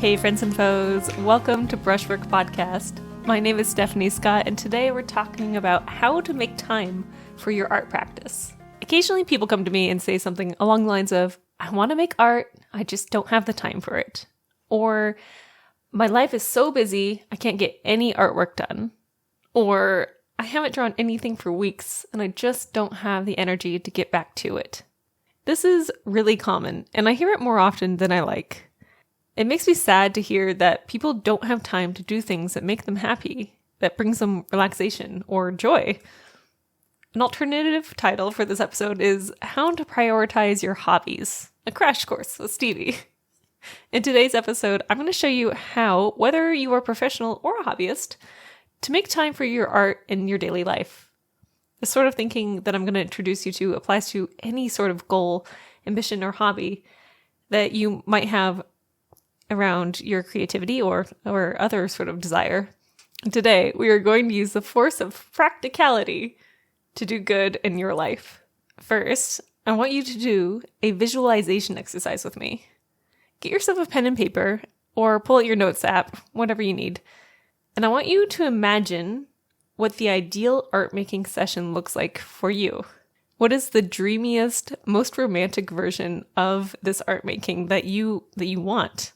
Hey friends and foes, welcome to Brushwork Podcast. My name is Stephanie Scott, and today we're talking about how to make time for your art practice. Occasionally people come to me and say something along the lines of, I want to make art, I just don't have the time for it. Or, my life is so busy, I can't get any artwork done. Or, I haven't drawn anything for weeks, and I just don't have the energy to get back to it. This is really common, and I hear it more often than I like. It makes me sad to hear that people don't have time to do things that make them happy, that brings them relaxation or joy. An alternative title for this episode is How to Prioritize Your Hobbies, a crash course with Stevie. In today's episode, I'm going to show you how, whether you are a professional or a hobbyist, to make time for your art in your daily life. The sort of thinking that I'm going to introduce you to applies to any sort of goal, ambition, or hobby that you might have around your creativity or other sort of desire. Today, we are going to use the force of practicality to do good in your life. First, I want you to do a visualization exercise with me. Get yourself a pen and paper, or pull out your notes app, whatever you need. And I want you to imagine what the ideal art making session looks like for you. What is the dreamiest, most romantic version of this art making that you want?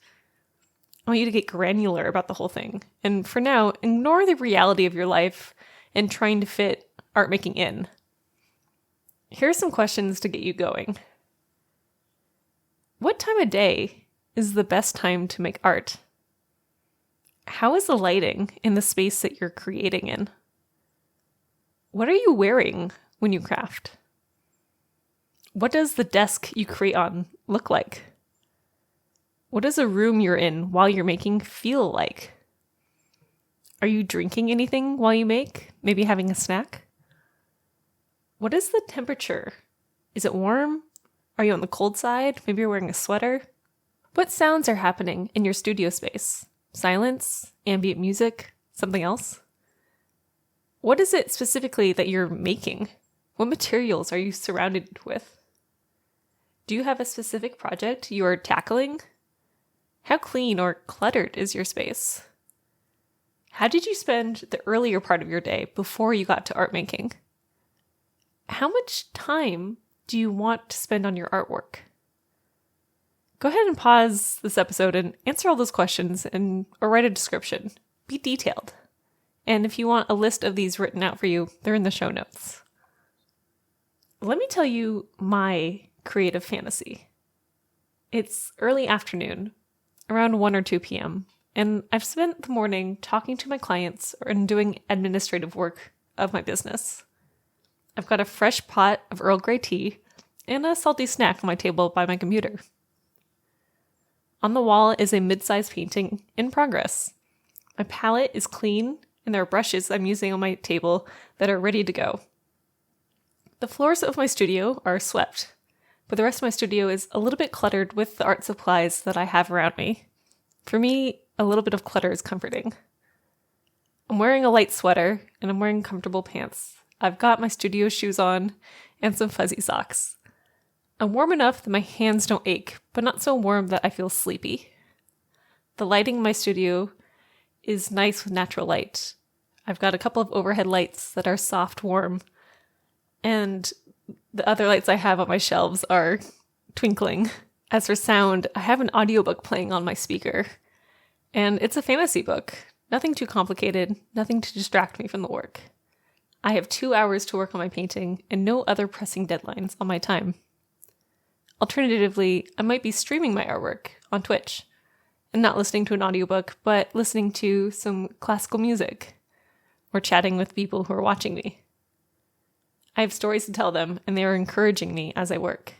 I want you to get granular about the whole thing. And for now, ignore the reality of your life and trying to fit art making in. Here are some questions to get you going. What time of day is the best time to make art? How is the lighting in the space that you're creating in? What are you wearing when you craft? What does the desk you create on look like? What does a room you're in while you're making feel like? Are you drinking anything while you make? Maybe having a snack? What is the temperature? Is it warm? Are you on the cold side? Maybe you're wearing a sweater? What sounds are happening in your studio space? Silence? Ambient music? Something else? What is it specifically that you're making? What materials are you surrounded with? Do you have a specific project you are tackling? How clean or cluttered is your space? How did you spend the earlier part of your day before you got to art making? How much time do you want to spend on your artwork? Go ahead and pause this episode and answer all those questions or write a description. Be detailed. And if you want a list of these written out for you, they're in the show notes. Let me tell you my creative fantasy. It's early afternoon, around 1 or 2 p.m., and I've spent the morning talking to my clients and doing administrative work of my business. I've got a fresh pot of Earl Grey tea and a salty snack on my table by my computer. On the wall is a mid-sized painting in progress. My palette is clean, and there are brushes I'm using on my table that are ready to go. The floors of my studio are swept, but the rest of my studio is a little bit cluttered with the art supplies that I have around me. For me, a little bit of clutter is comforting. I'm wearing a light sweater, and I'm wearing comfortable pants. I've got my studio shoes on, and some fuzzy socks. I'm warm enough that my hands don't ache, but not so warm that I feel sleepy. The lighting in my studio is nice with natural light. I've got a couple of overhead lights that are soft, warm, and the other lights I have on my shelves are twinkling. As for sound, I have an audiobook playing on my speaker. And it's a fantasy book. Nothing too complicated, nothing to distract me from the work. I have 2 hours to work on my painting and no other pressing deadlines on my time. Alternatively, I might be streaming my artwork on Twitch and not listening to an audiobook, but listening to some classical music or chatting with people who are watching me. I have stories to tell them, and they are encouraging me as I work.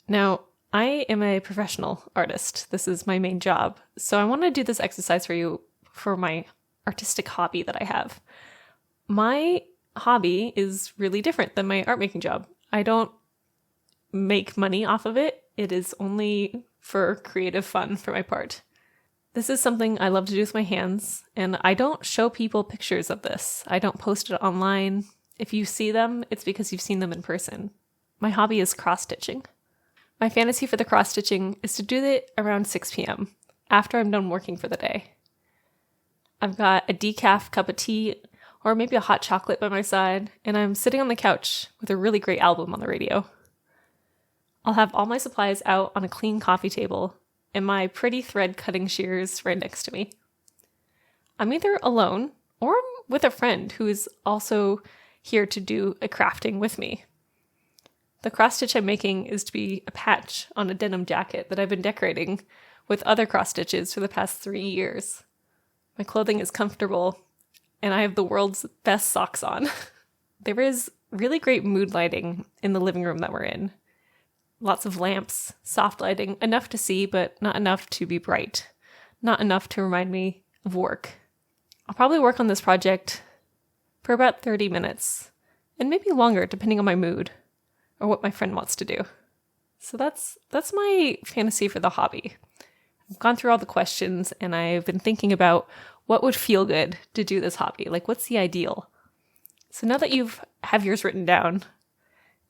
Now, I am a professional artist. This is my main job. So I want to do this exercise for you for my artistic hobby that I have. My hobby is really different than my art making job. I don't make money off of it. It is only for creative fun for my part. This is something I love to do with my hands, and I don't show people pictures of this. I don't post it online. If you see them, it's because you've seen them in person. My hobby is cross-stitching. My fantasy for the cross-stitching is to do it around 6 p.m. after I'm done working for the day. I've got a decaf cup of tea or maybe a hot chocolate by my side, and I'm sitting on the couch with a really great album on the radio. I'll have all my supplies out on a clean coffee table and my pretty thread cutting shears right next to me. I'm either alone or I'm with a friend who is also here to do a crafting with me. The cross stitch I'm making is to be a patch on a denim jacket that I've been decorating with other cross stitches for the past 3 years. My clothing is comfortable, and I have the world's best socks on. There is really great mood lighting in the living room that we're in. Lots of lamps, soft lighting, enough to see, but not enough to be bright. Not enough to remind me of work. I'll probably work on this project for about 30 minutes, and maybe longer depending on my mood or what my friend wants to do. So that's my fantasy for the hobby. I've gone through all the questions and I've been thinking about what would feel good to do this hobby. Like, what's the ideal? So now that you have yours written down,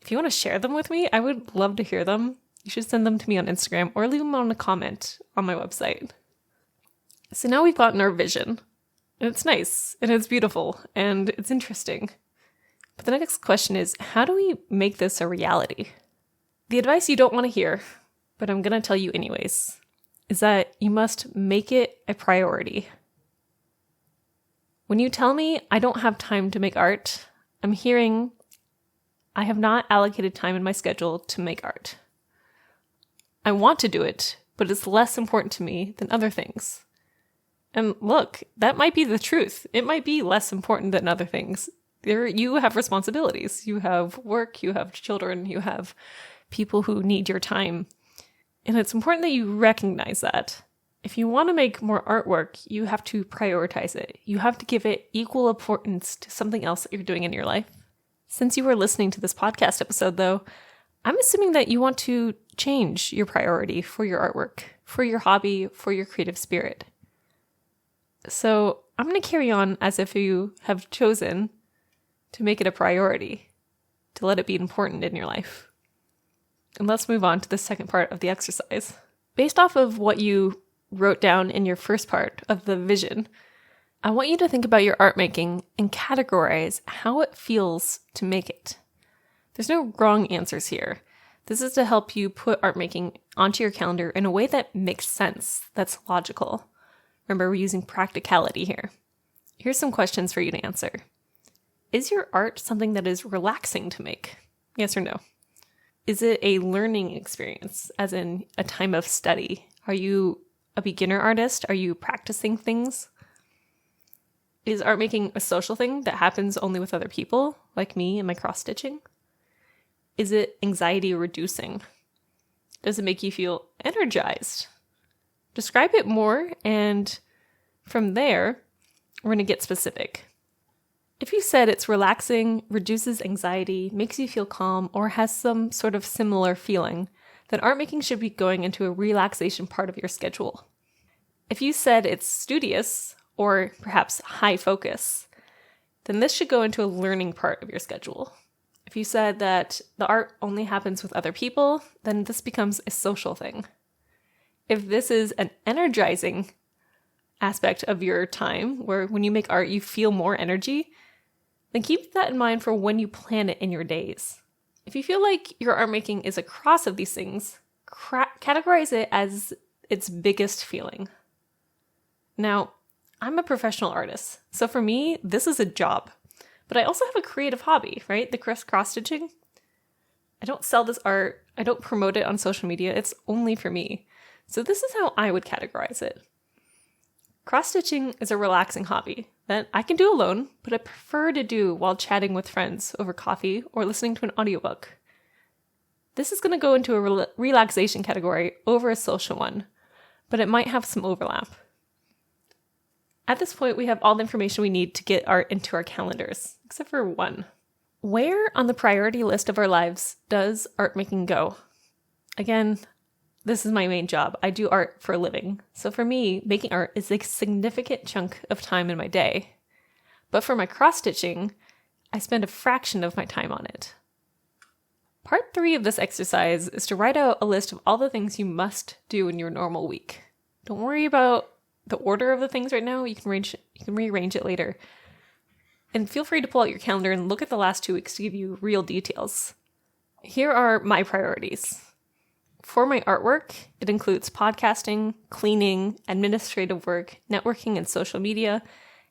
if you want to share them with me, I would love to hear them. You should send them to me on Instagram or leave them on a comment on my website. So now we've gotten our vision. And it's nice and it's beautiful and it's interesting. But the next question is, how do we make this a reality? The advice you don't want to hear, but I'm going to tell you anyways, is that you must make it a priority. When you tell me I don't have time to make art, I'm hearing I have not allocated time in my schedule to make art. I want to do it, but it's less important to me than other things. And look, that might be the truth. It might be less important than other things. You have responsibilities. You have work, you have children, you have people who need your time. And it's important that you recognize that. If you want to make more artwork, you have to prioritize it. You have to give it equal importance to something else that you're doing in your life. Since you are listening to this podcast episode, though, I'm assuming that you want to change your priority for your artwork, for your hobby, for your creative spirit. So I'm going to carry on as if you have chosen to make it a priority, to let it be important in your life. And let's move on to the second part of the exercise. Based off of what you wrote down in your first part of the vision, I want you to think about your art making and categorize how it feels to make it. There's no wrong answers here. This is to help you put art making onto your calendar in a way that makes sense, that's logical. Remember, we're using practicality here. Here's some questions for you to answer. Is your art something that is relaxing to make? Yes or no? Is it a learning experience, as in a time of study? Are you a beginner artist? Are you practicing things? Is art making a social thing that happens only with other people, like me and my cross-stitching? Is it anxiety reducing? Does it make you feel energized? Describe it more, and from there, we're going to get specific. If you said it's relaxing, reduces anxiety, makes you feel calm, or has some sort of similar feeling, then art making should be going into a relaxation part of your schedule. If you said it's studious, or perhaps high focus, then this should go into a learning part of your schedule. If you said that the art only happens with other people, then this becomes a social thing. If this is an energizing aspect of your time, where when you make art you feel more energy, then keep that in mind for when you plan it in your days. If you feel like your art making is a cross of these things, categorize it as its biggest feeling. Now, I'm a professional artist, so for me, this is a job. But I also have a creative hobby, right? The cross-stitching. I don't sell this art. I don't promote it on social media. It's only for me. So this is how I would categorize it. Cross-stitching is a relaxing hobby that I can do alone, but I prefer to do while chatting with friends over coffee or listening to an audiobook. This is going to go into a relaxation category over a social one, but it might have some overlap. At this point, we have all the information we need to get art into our calendars, except for one. Where on the priority list of our lives does art making go? Again, this is my main job. I do art for a living. So for me, making art is a significant chunk of time in my day. But for my cross-stitching, I spend a fraction of my time on it. Part 3 of this exercise is to write out a list of all the things you must do in your normal week. Don't worry about the order of the things right now. You can rearrange it later. And feel free to pull out your calendar and look at the last 2 weeks to give you real details. Here are my priorities. For my artwork, it includes podcasting, cleaning, administrative work, networking and social media,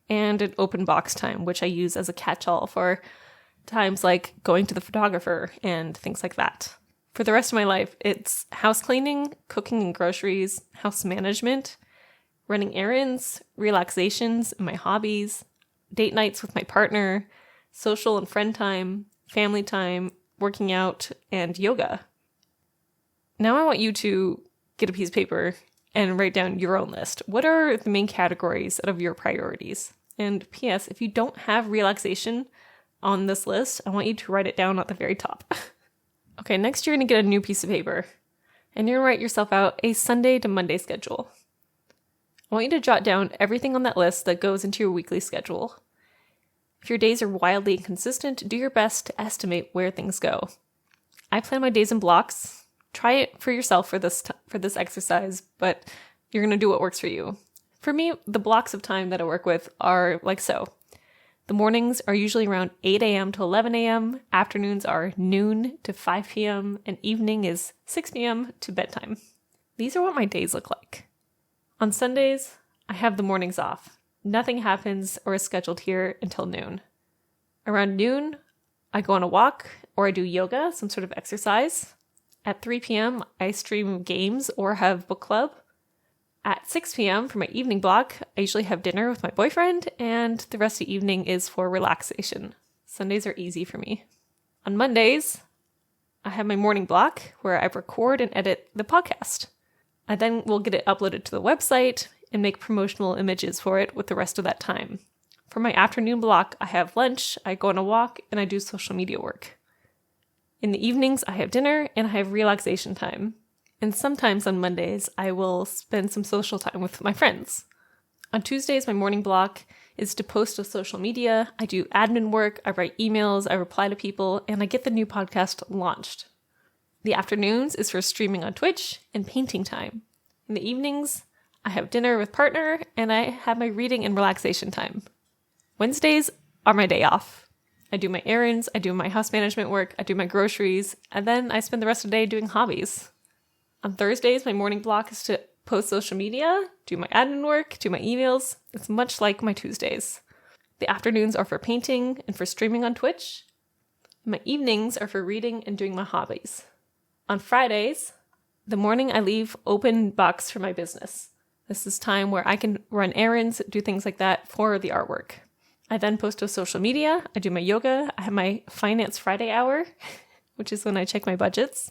and an open box time, which I use as a catch-all for times like going to the photographer and things like that. For the rest of my life, it's house cleaning, cooking and groceries, house management, running errands, relaxations and my hobbies, date nights with my partner, social and friend time, family time, working out, and yoga. Now I want you to get a piece of paper and write down your own list. What are the main categories out of your priorities? And P.S., if you don't have relaxation on this list, I want you to write it down at the very top. Okay, next you're going to get a new piece of paper, and you're going to write yourself out a Sunday to Monday schedule. I want you to jot down everything on that list that goes into your weekly schedule. If your days are wildly inconsistent, do your best to estimate where things go. I plan my days in blocks. Try it for yourself for this exercise, but you're going to do what works for you. For me, the blocks of time that I work with are like so. The mornings are usually around 8 a.m. to 11 a.m., afternoons are noon to 5 p.m., and evening is 6 p.m. to bedtime. These are what my days look like. On Sundays, I have the mornings off. Nothing happens or is scheduled here until noon. Around noon, I go on a walk or I do yoga, some sort of exercise. At 3 p.m., I stream games or have book club. At 6 p.m. for my evening block, I usually have dinner with my boyfriend, and the rest of the evening is for relaxation. Sundays are easy for me. On Mondays, I have my morning block where I record and edit the podcast. I then will get it uploaded to the website and make promotional images for it with the rest of that time. For my afternoon block, I have lunch, I go on a walk, and I do social media work. In the evenings, I have dinner and I have relaxation time. And sometimes on Mondays, I will spend some social time with my friends. On Tuesdays, my morning block is to post to social media. I do admin work, I write emails, I reply to people, and I get the new podcast launched. The afternoons is for streaming on Twitch and painting time. In the evenings, I have dinner with partner and I have my reading and relaxation time. Wednesdays are my day off. I do my errands, I do my house management work, I do my groceries, and then I spend the rest of the day doing hobbies. On Thursdays, my morning block is to post social media, do my admin work, do my emails. It's much like my Tuesdays. The afternoons are for painting and for streaming on Twitch. My evenings are for reading and doing my hobbies. On Fridays, the morning I leave open box for my business. This is time where I can run errands, do things like that for the artwork. I then post to social media, I do my yoga, I have my Finance Friday hour, which is when I check my budgets.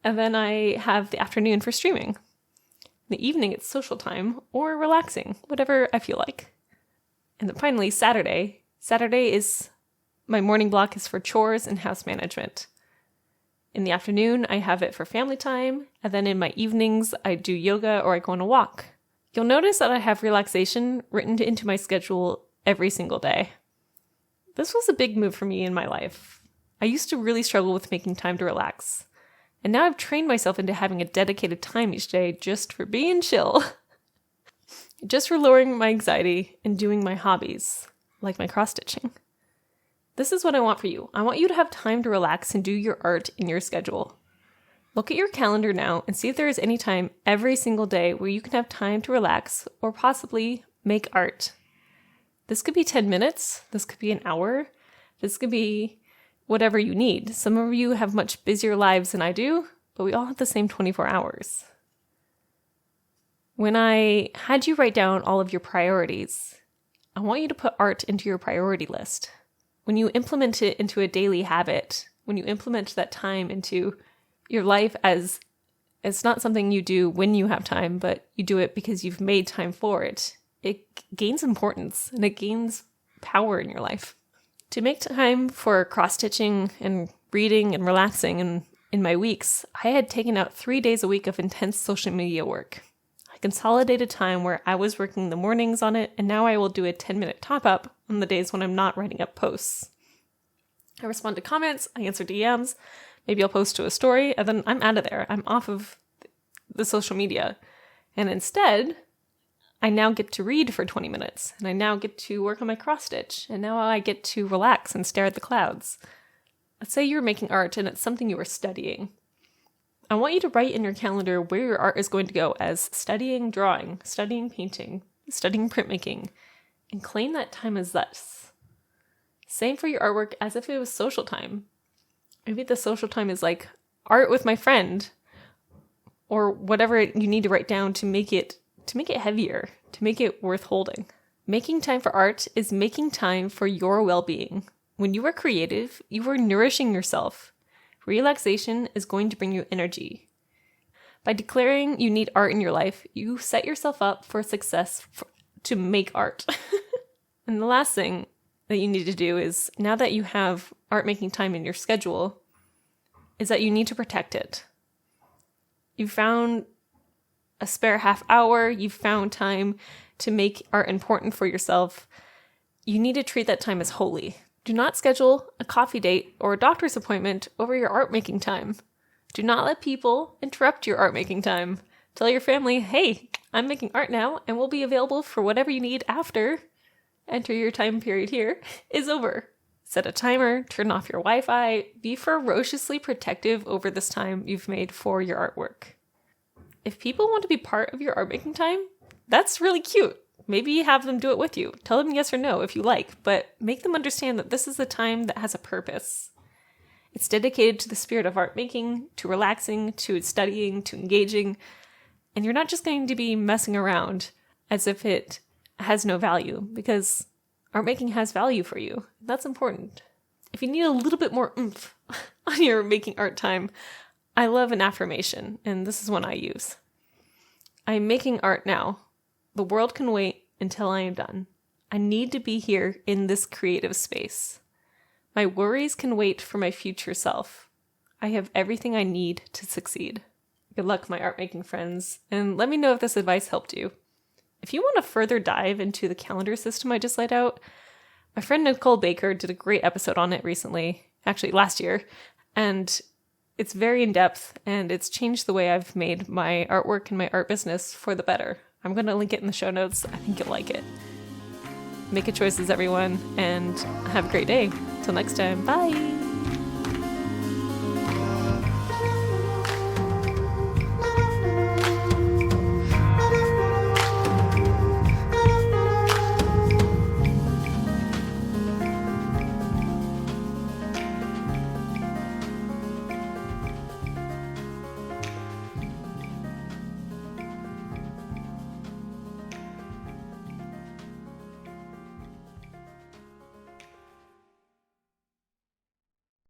And then I have the afternoon for streaming. In the evening, it's social time or relaxing, whatever I feel like. And then finally, Saturday. My morning block is for chores and house management. In the afternoon, I have it for family time. And then in my evenings, I do yoga or I go on a walk. You'll notice that I have relaxation written into my schedule every single day. This was a big move for me in my life. I used to really struggle with making time to relax. And now I've trained myself into having a dedicated time each day just for being chill. Just for lowering my anxiety and doing my hobbies, like my cross-stitching. This is what I want for you. I want you to have time to relax and do your art in your schedule. Look at your calendar now and see if there is any time every single day where you can have time to relax or possibly make art. This could be 10 minutes. This could be an hour. This could be whatever you need. Some of you have much busier lives than I do, but we all have the same 24 hours. When I had you write down all of your priorities, I want you to put art into your priority list. When you implement it into a daily habit, when you implement that time into your life as it's not something you do when you have time, but you do it because you've made time for it, it gains importance and it gains power in your life. To make time for cross-stitching and reading and relaxing in my weeks, I had taken out 3 days a week of intense social media work. I consolidated time where I was working the mornings on it, and now I will do a 10-minute top-up on the days when I'm not writing up posts. I respond to comments, I answer DMs, maybe I'll post to a story, and then I'm out of there. I'm off of the social media. And instead, I now get to read for 20 minutes, and I now get to work on my cross stitch, and now I get to relax and stare at the clouds. Let's say you're making art and it's something you are studying. I want you to write in your calendar where your art is going to go as studying drawing, studying painting, studying printmaking, and claim that time as thus. Same for your artwork as if it was social time. Maybe the social time is like art with my friend, or whatever you need to write down to make it heavier, to make it worth holding. Making time for art is making time for your well-being. When you are creative, you are nourishing yourself. Relaxation is going to bring you energy. By declaring you need art in your life, you set yourself up for success to make art. And the last thing that you need to do is, now that you have art making time in your schedule, is that you need to protect it. You found a spare half hour, you've found time to make art important for yourself. You need to treat that time as holy. Do not schedule a coffee date or a doctor's appointment over your art making time. Do not let people interrupt your art making time. Tell your family, hey, I'm making art now and will be available for whatever you need after enter your time period here is over. Set a timer, turn off your Wi-Fi, be ferociously protective over this time you've made for your artwork. If people want to be part of your art making time, that's really cute. Maybe have them do it with you. Tell them yes or no if you like, but make them understand that this is a time that has a purpose. It's dedicated to the spirit of art making, to relaxing, to studying, to engaging, and you're not just going to be messing around as if it has no value, because art making has value for you. That's important. If you need a little bit more oomph on your making art time, I love an affirmation, and this is one I use. I'm making art now. The world can wait until I am done. I need to be here in this creative space. My worries can wait for my future self. I have everything I need to succeed. Good luck, my art making friends, and let me know if this advice helped you. If you want to further dive into the calendar system I just laid out, my friend Nicole Baker did a great episode on it recently, actually last year, and it's very in-depth, and it's changed the way I've made my artwork and my art business for the better. I'm going to link it in the show notes. I think you'll like it. Make good choices, everyone, and have a great day. Till next time, bye!